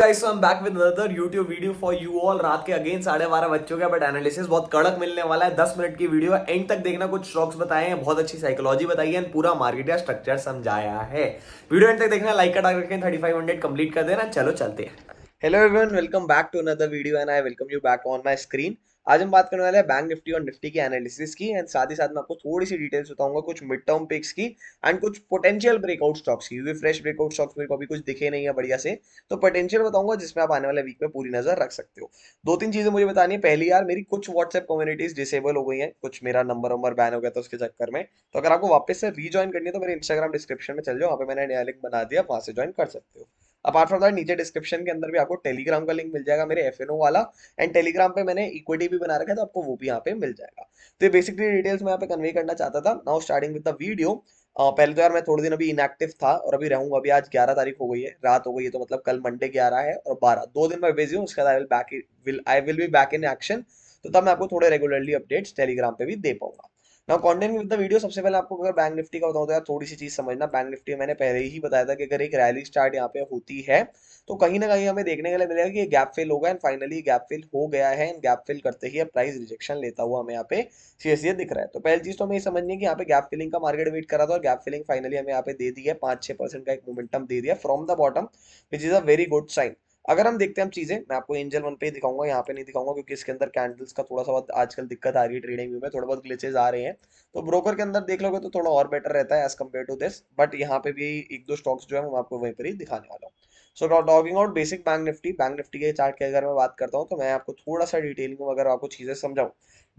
Guys, I am back with another YouTube video for you all. रात के again 12:30 बज चुके हैं, बट एनालिसिस बहुत कड़क मिलने वाला है। 10 मिनट की वीडियो है, एंड तक देखना। कुछ स्टॉक्स बताए हैं, बहुत अच्छी साइकोलॉजी बताई है, पूरा मार्केट या स्ट्रक्चर समझाया है। वीडियो एंड तक देखना, लाइक का टारगेट रखें 3500 कंप्लीट कर देना। चलो चलते हैं। Hello everyone, welcome back to another video and I welcome you back on my screen. आज हम बात करने वाले हैं बैंक निफ्टी और निफ्टी की एनालिसिस की, एंड साथ ही साथ मैं आपको थोड़ी सी डिटेल्स बताऊंगा कुछ मिड टर्म पिक्स की एंड कुछ पोटेंशियल ब्रेकआउट स्टॉक्स की, क्योंकि फ्रेश ब्रेकआउट स्टॉक्स मेरे को अभी कुछ दिखे नहीं है बढ़िया से। तो पोटेंशियल बताऊंगा जिसमें आप आने वाले वीक में पूरी नजर रख सकते हो। दो तीन चीजें मुझे बतानी है। पहली यार, मेरी कुछ व्हाट्सएप कम्युनिटीज डिसेबल हो गई हैं, कुछ मेरा नंबर बैन हो गया था उसके चक्कर में। तो अगर आपको वापस से रीज्वाइन करनी है तो मेरे इंस्टाग्राम डिस्क्रिप्शन में चल जाओ, वहाँ पे मैंने नया लिंक बना दिया, वहां से ज्वाइन कर सकते हो। अपार्ट फ्रॉम दैट, नीचे डिस्क्रिप्शन के अंदर भी आपको टेलीग्राम का लिंक मिल जाएगा, मेरे एफएनओ वाला। एंड टेलीग्राम पे मैंने इक्विटी भी बना रखा है, तो आपको वो भी यहाँ पे मिल जाएगा। तो ये बेसिकली डिटेल्स मैं यहाँ पे कन्वे करना चाहता था। Now starting with the video. पहले तो यार मैं थोड़े दिन अभी इनएक्टिव था और अभी रहूंगा। अभी आज 11 तारीख हो गई है, रात हो गई है, तो मतलब कल मंडे 11 है और 12, 2 दिन मैं बिजी हूँ। उसके बाद I will be back in action. तो तब मैं आपको थोड़े रेगुलरली अपडेट्स टेलीग्राम पे भी दे पाऊंगा। Now content with the video. सबसे पहले आपको अगर बैंक निफ्टी का बताऊं तो यार थोड़ी सी चीज समझना। बैंक निफ्टी में मैंने पहले ही बताया था कि अगर एक रैली स्टार्ट यहाँ पे होती है तो कहीं ना कहीं हमें देखने के लिए मिलेगा कि ये गैप फिल होगा, एंड फाइनली गैप फिल हो गया है। एंड गैप फिल करते ही प्राइस रिजेक्शन लेता हुआ हमें यहाँ पे सीएससी दिख रहा है। तो पहली चीज तो हमें ये समझनी है कि यहाँ पे गैप फिलिंग का मार्केट वेट करा था और गैप फिलिंग फाइनली हमें यहाँ पे दे दी है। 5-6% का एक मोमेंटम दे दिया from the bottom, which is a very good sign. अगर हम देखते हैं हम चीजें, मैं आपको एंजल वन पे ही दिखाऊंगा, यहाँ पे नहीं दिखाऊंगा क्योंकि इसके अंदर कैंडल्स का थोड़ा सा बहुत आजकल दिक्कत आ रही है। ट्रेडिंग व्यू में थोड़ा बहुत ग्लिचेस आ रहे हैं। तो ब्रोकर के अंदर देख लोगे तो थोड़ा और बेटर रहता है as compare to this. But यहाँ पे भी एक दो स्टॉक्स जो है मैं आपको वहीं पर ही दिखाने वाला हूँ। So talking out basic bank Nifty के चार्ट की अगर मैं बात करता हूँ तो मैं आपको थोड़ा सा डिटेलिंग में अगर आपको चीजें समझाऊं।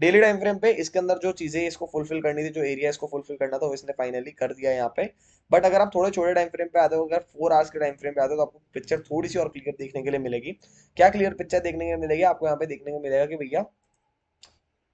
डेली टाइम फ्रेम पे इसके अंदर जो चीजें इसको फुलफिल करनी थी, जो एरिया इसको फुलफिल करना था, वो इसने फाइनली कर दिया है यहाँ पे। बट अगर आप थोड़े छोटे टाइम फ्रेम पे आते हो, अगर 4 आवर्स के टाइम फ्रेम पे आते हो, तो आपको पिक्चर थोड़ी सी और क्लियर देखने के लिए मिलेगी। क्या क्लियर पिक्चर देखने के लिए मिलेगी आपको? यहाँ पे देखने को मिलेगा कि भैया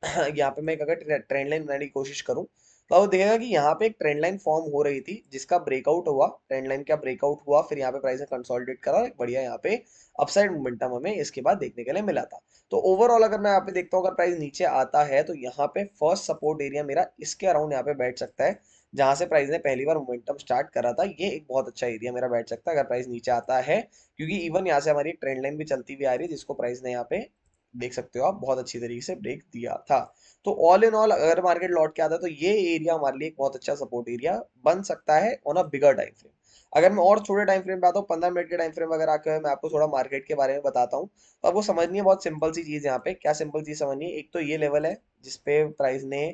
यहाँ पे मैं एक अगर ट्रेंड लाइन बनाने की कोशिश करूं तो आप देखेगा कि यहाँ पे एक ट्रेंड लाइन फॉर्म हो रही थी जिसका ब्रेकआउट हुआ। ट्रेंड लाइन का ब्रेकआउट हुआ, फिर यहाँ पे प्राइस ने कंसोलिडेट करा और एक बढ़िया यहाँ पे अपसाइड मोमेंटम हमें इसके बाद देखने के लिए मिला था। तो ओवरऑल अगर मैं यहाँ पे देखता हूँ, अगर प्राइस नीचे आता है तो यहाँ पे फर्स्ट सपोर्ट एरिया मेरा इसके अराउंड यहाँ पे बैठ सकता है, जहां से प्राइस ने पहली बार मोमेंटम स्टार्ट करा था। ये एक बहुत अच्छा एरिया मेरा बैठ सकता है अगर प्राइस नीचे आता है, क्योंकि इवन यहाँ से हमारी ट्रेंड लाइन भी चलती हुई आ रही है जिसको प्राइस ने यहाँ पे देख सकते हो आप बहुत अच्छी तरीके से ब्रेक दिया था। तो ऑल इन ऑल अगर मार्केट लौट के आता है तो ये एरिया हमारे लिए एक बहुत अच्छा सपोर्ट एरिया बन सकता है on a bigger time frame. अगर मैं और छोटे टाइम फ्रेम पे आता हूँ, 15 मिनट के टाइम फ्रेम अगर आकर मैं आपको थोड़ा मार्केट के बारे में बताता हूँ, तो आपको समझनी है बहुत सिंपल सी चीज। यहाँ पे क्या सिंपल चीज समझनी है? एक तो ये लेवल है जिसपे प्राइस ने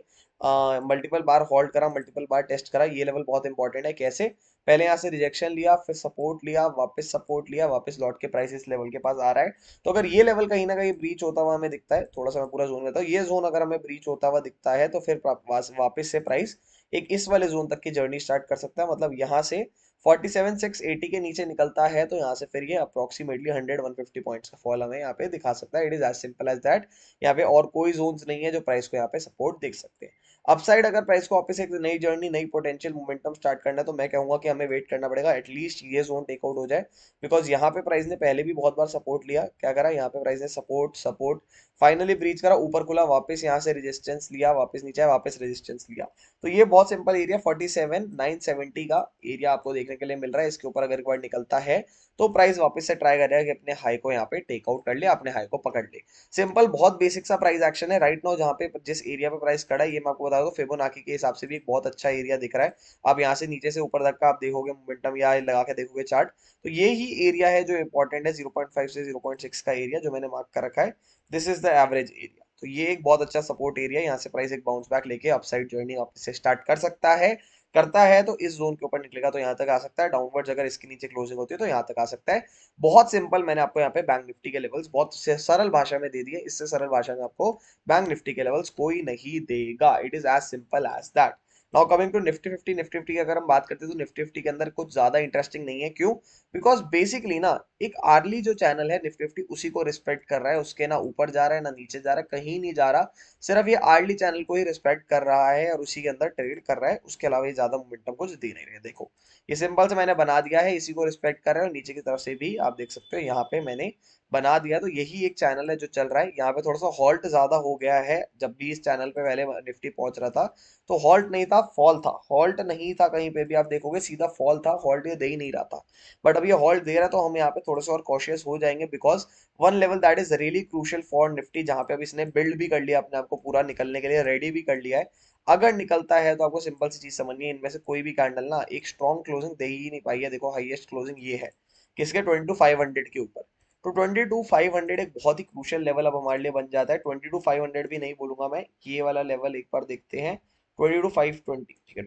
मल्टीपल बार होल्ड करा, मल्टीपल बार टेस्ट करा। ये लेवल बहुत इंपॉर्टेंट है। कैसे? पहले यहाँ से रिजेक्शन लिया, फिर सपोर्ट लिया, वापस सपोर्ट लिया, वापस लौट के प्राइस इस लेवल के पास आ रहा है। तो अगर ये लेवल कहीं ना कहीं ब्रीच होता हुआ हमें दिखता है, थोड़ा सा मैं पूरा जोन लेता हूँ, ये जोन अगर हमें ब्रीच होता हुआ दिखता है तो फिर वापस से प्राइस एक इस वाले जोन तक की जर्नी स्टार्ट कर सकता है। मतलब यहाँ से 47,680 के नीचे निकलता है तो यहाँ से फिर ये अप्रोक्सीमेटली 100-150 पॉइंट्स का फॉल हमें यहाँ पे दिखा सकता है। It is as simple as that. यहाँ पे और कोई जोन्स नहीं है जो प्राइस को यहाँ पे सपोर्ट देख सकते हैं। अपसाइड अगर प्राइस को वापस एक नई जर्नी, नई पोटेंशियल मोमेंटम स्टार्ट करना है तो मैं कहूंगा कि हमें वेट करना पड़ेगा एटलीस्ट ये जोन टेकआउट हो जाए। बिकॉज यहाँ पे प्राइस ने पहले भी बहुत बार सपोर्ट लिया। क्या करा? यहाँ पे प्राइस ने सपोर्ट सपोर्ट फाइनली ब्रीच करा, ऊपर खुला, वापस यहाँ से रेजिस्टेंस लिया, वापस नीचे आया, वापस रेजिस्टेंस लिया। तो ये बहुत सिंपल एरिया 47,970 का एरिया आपको देखने के लिए मिल रहा है। इसके ऊपर अगर एक बार निकलता है तो प्राइस वापस से ट्राई करेगा कि अपने हाई को यहाँ पे टेक आउट कर ले, अपने हाई को पकड़ ले। सिंपल, बहुत बेसिक सा प्राइस एक्शन है राइट नाउ। जहाँ पे जिस एरिया पे प्राइस खड़ा है, ये मैं आपको बता दूं, फिबोनाची के हिसाब से भी एक बहुत अच्छा एरिया दिख रहा है। आप यहाँ से नीचे से ऊपर तक का आप देखोगे मोमेंटम या लगा के देखोगे चार्ट, तो ये ही एरिया है जो इंपॉर्टेंट है। 0.5 से 0.6 का एरिया जो मैंने मार्क कर रखा है, this is the average area. तो ये एक बहुत अच्छा सपोर्ट एरिया है। यहाँ से प्राइस एक बाउंस बैक लेके अपसाइड जर्नी वापस से स्टार्ट कर सकता है। करता है तो इस जोन के ऊपर निकलेगा तो यहाँ तक आ सकता है। डाउनवर्ड्स अगर इसके नीचे क्लोजिंग होती है तो यहाँ तक आ सकता है। बहुत सिंपल, मैंने आपको यहाँ पे बैंक निफ्टी के लेवल्स बहुत सरल भाषा में दे दिए। इससे सरल भाषा में आपको बैंक निफ्टी के लेवल्स कोई नहीं देगा। It is as simple as that. Now coming to Nifty fifty. Nifty fifty की अगर हम बात करते हैं तो निफ्टी फिफ्टी के अंदर कुछ ज्यादा इंटरेस्टिंग नहीं है। क्यों? बिकॉज बेसिकली ना, एक आर्ली जो चैनल है निफ्टी फिफ्टी उसी को रिस्पेक्ट कर रहा है। उसके ना ऊपर जा रहा है ना नीचे जा रहा है, कहीं नहीं जा रहा। सिर्फ ये आर्ली चैनल को ही रिस्पेक्ट कर रहा है और उसी के अंदर ट्रेड कर रहा है। उसके अलावा ये ज्यादा मोमेंटम कुछ दे नहीं रहे। देखो, ये सिंपल से मैंने बना दिया है, इसी को रिस्पेक्ट कर रहे हैं। और नीचे की तरफ से भी आप देख सकते हो यहाँ पे मैंने बना दिया। तो यही एक चैनल है जो चल रहा है। यहाँ पे थोड़ा सा हॉल्ट ज्यादा हो गया है, जब भी इस चैनल पे पहले निफ्टी पहुंच रहा था तो हॉल्ट नहीं था, फॉल था। हॉल्ट नहीं था कहीं पे भी, आप देखोगे सीधा फॉल था, हॉल्ट ये दे ही नहीं रहा था। बट अब ये हॉल्ट दे रहा है तो हम यहाँ पे थोड़े से और कॉशियस हो जाएंगे, because one level that is really crucial for Nifty, जहां पे अब इसने बिल्ड भी कर लिया अपने आप को, पूरा निकलने के लिए रेडी भी कर लिया है। अगर निकलता है तो आपको सिंपल सी चीज समझनी है, इनमें से कोई भी कैंडल ना एक स्ट्रॉन्ग क्लोजिंग दे ही नहीं पाई है। देखो हाईएस्ट क्लोजिंग ये है किसके, 22,500 के ऊपर। तो 22,500 एक बहुत ही क्रूशियल लेवल अब हमारे लिए बन जाता है। 22,500 भी नहीं बोलूंगा मैं, ये वाला लेवल एक बार देखते हैं। 22,520, ठीक है,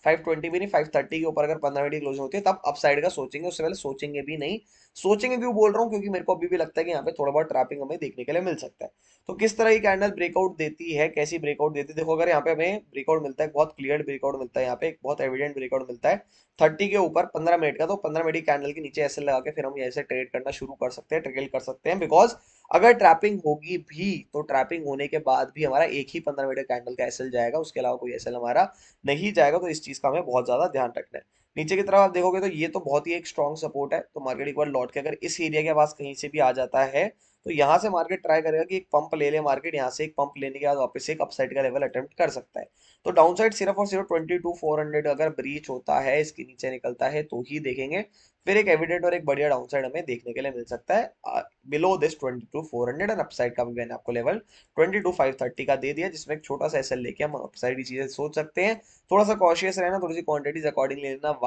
520 भी नहीं, 530 के ऊपर अगर 15 मिनट की क्लोजिंग होती है तब अपसाइड का सोचेंगे, उससे पहले सोचेंगे भी नहीं। सोचेंगे क्यों बोल रहा हूँ, क्योंकि मेरे को अभी भी लगता है कि यहाँ पे थोड़ा बहुत ट्रैपिंग हमें देखने के लिए मिल सकता है। तो किस तरह की कैंडल ब्रेकआउट देती है, कैसी ब्रेकआउट देती है, देखो अगर यहाँ पे हमें ब्रेकआउट मिलता है, बहुत क्लियर ब्रेकआउट मिलता है, यहाँ पे एक बहुत एविडेंट ब्रेकआउट मिलता है 30 के ऊपर 15 मिनट का, तो 15 मिनट की कैंडल के नीचे ऐसे लगा के फिर हम ऐसे ट्रेड करना शुरू कर सकते हैं, ट्रेल कर सकते हैं। बिकॉज अगर ट्रैपिंग होगी भी तो ट्रैपिंग होने के बाद भी हमारा एक ही 15 मिनट कैंडल का एसएल जाएगा, उसके अलावा कोई एसएल हमारा नहीं जाएगा। तो इस चीज का हमें बहुत ज्यादा ध्यान रखना है। नीचे की तरफ आप देखोगे तो ये तो बहुत ही एक स्ट्रॉन्ग सपोर्ट है। तो मार्केट एक बार लौट के अगर इस एरिया के पास कहीं से भी आ जाता है तो यहाँ से मार्केट ट्राई करेगा कि एक पंप ले ले मार्केट, यहाँ से एक पंप लेने के बाद वापस एक अपसाइड का लेवल अटेम्प्ट कर सकता है। तो डाउन साइड सिर्फ और सिर्फ 22,400 अगर ब्रीच होता है, इसके नीचे निकलता है तो ही देखेंगे। फिर एक एविडेंट और एक बढ़िया डाउन साइड हमें देखने के लिए मिल सकता है बिलो दिस 22,400। एंड अपसाइड का भी मैंने आपको लेवल 22,530 का दे दिया, जिसमें एक छोटा सा एसएल लेके हम अपसाइड की चीजें सोच सकते हैं। थोड़ा सा कॉशियस रहना, थोड़ी सी क्वांटिटीज अकॉर्डिंग लेना।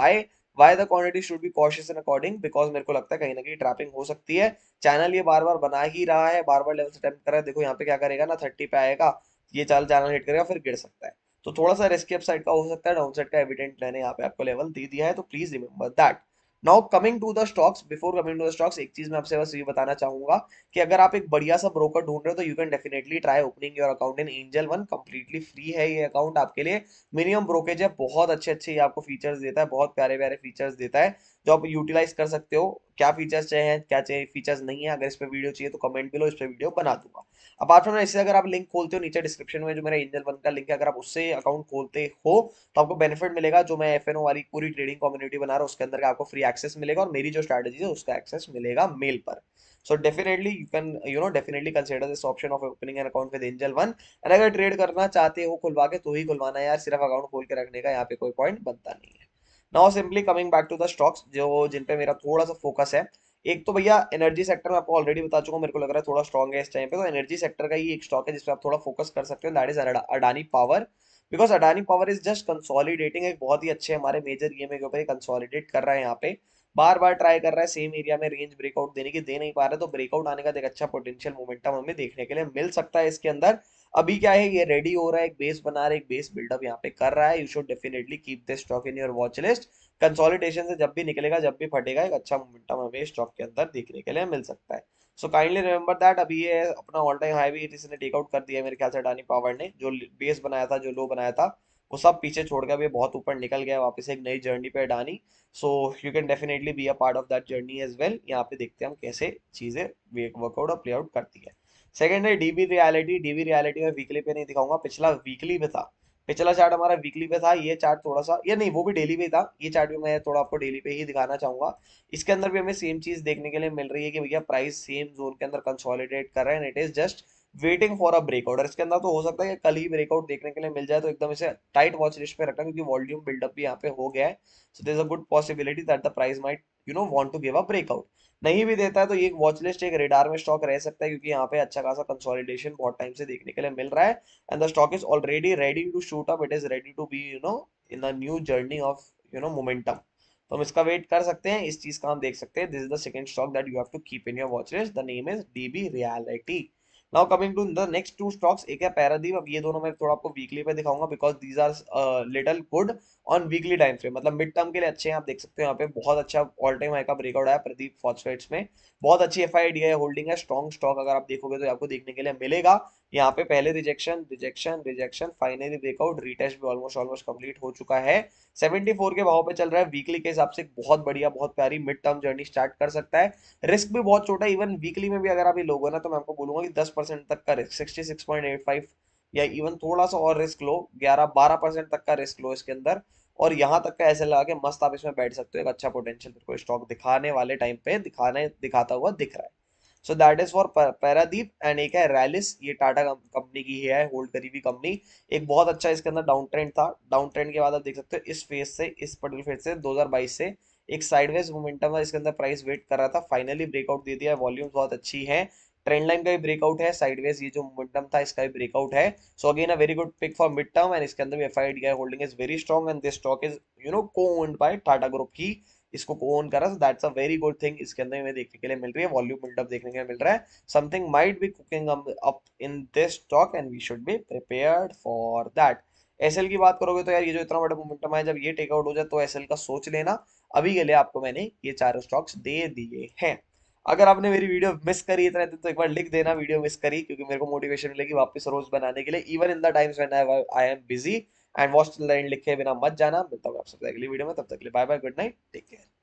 Why the quantity should be cautious and according, because मेरे को लगता है कहीं ना कहीं ट्रैपिंग हो सकती है। चैनल ये बार बार बना ही रहा है, बार बार लेवल अटेम्प्ट कर रहा है। देखो यहाँ पे क्या करेगा ना, 30 पे आएगा, ये चैनल हिट करेगा, फिर गिर सकता है। तो थोड़ा सा रिस्की अपसाइड का हो सकता है, डाउन साइड का एविडेंट मैंने यहाँ पे आपको लेवल दे दिया है, तो please remember that. Now coming to the stocks, before coming to the stocks एक चीज मैं आपसे बस ये बताना चाहूंगा कि अगर आप एक बढ़िया सा ब्रोकर ढूंढ रहे हो तो you can definitely try opening your account in angel one. Completely free है ये अकाउंट आपके लिए, मिनिमम ब्रोकेज है, बहुत अच्छे अच्छे ये आपको फीचर्स देता है, बहुत प्यारे प्यारे फीचर्स देता है जो आप यूटिलाइज कर सकते हो। क्या फीचर्स चाहिए, क्या चाहिए फीचर्स नहीं है, अगर इस पे वीडियो चाहिए तो कमेंट बिलो, इस पे वीडियो बना दूंगा। अपार्ट फ्रॉम इससे अगर आप लिंक खोलते हो नीचे डिस्क्रिप्शन में जो मेरा एंजल वन का लिंक है, अगर आप उससे अकाउंट खोलते हो तो आपको बेनिफिट मिलेगा। जो मैं एफएनओ वाली पूरी ट्रेडिंग कम्युनिटी बना रहा हूँ उसके अंदर का आपको फ्री एक्सेस मिलेगा, और मेरी जो स्ट्रैटेजी है उसका एक्सेस मिलेगा मेल पर। So definitely you can definitely consider this option of opening an account with Angel One। और अगर ट्रेड करना चाहते हो खुलवा के तो ही खुलवाना है यार, सिर्फ अकाउंट खोल के रखने का यहाँ पे कोई पॉइंट बनता नहीं है। Now simply coming back to the stocks जो जिन पे मेरा थोड़ा सा फोकस है। एक तो भैया एनर्जी सेक्टर में आपको ऑलरेडी बता चुका हूं, मेरे को लग रहा है थोड़ा स्ट्रॉन्ग है इस टाइम पे। तो एनर्जी सेक्टर का ही एक स्टॉक है जिसपे आप थोड़ा फोकस कर सकते हो, that is Adani power. Because Adani power is just consolidating, एक बहुत ही अच्छे हमारे मेजर ईएमए के ऊपर कंसोलिडेट कर रहा है यहाँ पे। बार बार ट्राई कर रहा है सेम एरिया में रेंज ब्रेकआउट देने की, दे नहीं पा रहा है। तो ब्रेकआउट आने का एक अच्छा पोटेंशियल मोमेंटम हमें देखने के लिए मिल सकता है इसके अंदर। अभी क्या है, ये रेडी हो रहा है, एक बेस बना रहा है, एक बेस बिल्डअप यहाँ पे कर रहा है। You should definitely keep this stock in your watch list. Consolidation से जब भी निकलेगा, जब भी फटेगा, एक अच्छा मोमेंटम हमें स्टॉक के अंदर देखने के लिए मिल सकता है। So kindly remember that. अभी ये अपना ऑल टाइम हाई भी इसने टेकआउट कर दिया है मेरे ख्याल से, अडानी पावर ने। जो बेस बनाया था, जो लो बनाया था, वो सब पीछे छोड़ के अभी बहुत ऊपर निकल गया वापस एक नई जर्नी पे Adani. So you can definitely be a part of that journey as well. यहाँ पे देखते हैं हम कैसे चीजें वर्कआउट और प्ले आउट करती है। सेकंड है डीबी रियलिटी। डीबी रियलिटी में वीकली पे नहीं दिखाऊंगा, पिछला वीकली पे था। पिछला चार्ट हमारा वीकली पे था, ये चार्ट थोड़ा सा, ये नहीं वो भी डेली पे था, ये चार्ट भी मैं थोड़ा आपको डेली पे ही दिखाना चाहूंगा। इसके अंदर भी हमें सेम चीज देखने के लिए मिल रही है कि भैया प्राइस सेम जोन के अंदर कंसोलिडेट कर रहा है, and it is just waiting for a breakout. और इसके अंदर तो हो सकता है कि कल ही ब्रेकआउट देखने के लिए मिल जाए, तो एकदम इसे टाइट वॉच लिस्ट पे रखना, क्योंकि वॉल्यूम बिल्डअप भी यहाँ पे हो गया है। So there is a good possibility that the price might want to give a breakout. नहीं भी देता है तो ये एक वॉच लिस्ट, एक रेडार में स्टॉक रह सकता है, क्योंकि यहाँ पे अच्छा खासा कंसोलिडेशन बहुत टाइम से देखने के लिए मिल रहा है। And the stock is already ready to shoot up, it is ready to be in a new journey of momentum. तो हम इसका वेट कर सकते हैं, इस चीज का हम देख सकते हैं। This is the second stock that you have to keep in your watch list, the name is DB realty. Now coming to the next two stocks, एक है पैरादीप। अब ये दोनों मैं थोड़ा आपको वीकली पे दिखाऊंगा, because these are little good on weekly time frame, मतलब मिड टर्म के लिए अच्छे हैं। आप देख सकते हो यहाँ पे बहुत अच्छा ऑल टाइम हाई का ब्रेकआउट है प्रदीप फॉस्फेट्स में। बहुत अच्छी एफआईडी है, होल्डिंग है, स्ट्रॉन्ग स्टॉक। अगर आप देखोगे तो आपको देखने के लिए मिलेगा। यहाँ पे पहले rejection rejection rejection, finally breakout, retest भी ऑलमोस्ट ऑलमोस्ट कंप्लीट हो चुका है। 74 के भाव पे चल रहा है, वीकली के हिसाब से एक बहुत बढ़िया, बहुत प्यारी मिड टर्म जर्नी स्टार्ट कर सकता है। रिस्क भी बहुत छोटा है, इवन वीकली में भी अगर आप ये लोगे ना तो मैं आपको बोलूंगा कि 10% तक का रिस्क, 66.85, या इवन थोड़ा सा और रिस्क लो, 11-12% तक का रिस्क लो इसके अंदर। और यहाँ तक का ऐसे लगा के मस्त आप इसमें बैठ सकते हो। एक अच्छा पोटेंशियल मेरे को स्टॉक दिखाने वाले टाइम पे दिखाता हुआ दिख रहा है। So that is for Paradip. And एक है रैलिस, ये टाटा कंपनी की है, होल्ड करी हुई कंपनी। एक बहुत अच्छा इसके अंदर डाउन ट्रेंड था, डाउन ट्रेंड के बाद आप देख सकते हो इस फेज से, इस पर्टिकुलर फेज से 2022 से एक साइडवेज मोमेंटम है इसके अंदर, प्राइस वेट कर रहा था, फाइनली ब्रेकआउट दे दिया है, वॉल्यूम बहुत अच्छी है, ट्रेंड लाइन का भी ब्रेकआउट है, साइडवेज ये जो मोमेंटम था इसका भी ब्रेकआउट है। So again a very good pick for mid term. And इसके अंदर भी FID holding is very strong and this stock is co-owned by Tata group ही इसको को ओन करा। So that's a very good thing इसके अंदर हमें देखने के लिए मिल रही है, वॉल्यूम बिल्डअप देखने के लिए मिल रहा है। Something might be cooking up in this stock and we should be prepared for that. SL की बात करोगे तो यार ये जो इतना बड़ा मोमेंटम है, जब ये टेकआउट हो जाए तो एसएल का सोच लेना। अभी के लिए आपको मैंने ये चारों स्टॉक्स दे दिए हैं। अगर आपने मेरी वीडियो मिस करी इतने दिन तो एक बार लिख देना वीडियो मिस करी, क्योंकि मेरे को मोटिवेशन मिलेगी वापस रोज बनाने के लिए, even in the times when I am busy. And watch till the end लिखे बिना मत जाना। मिलता हूँ आप सबसे अगली वीडियो में, तब तक के लिए bye bye, good night, take care.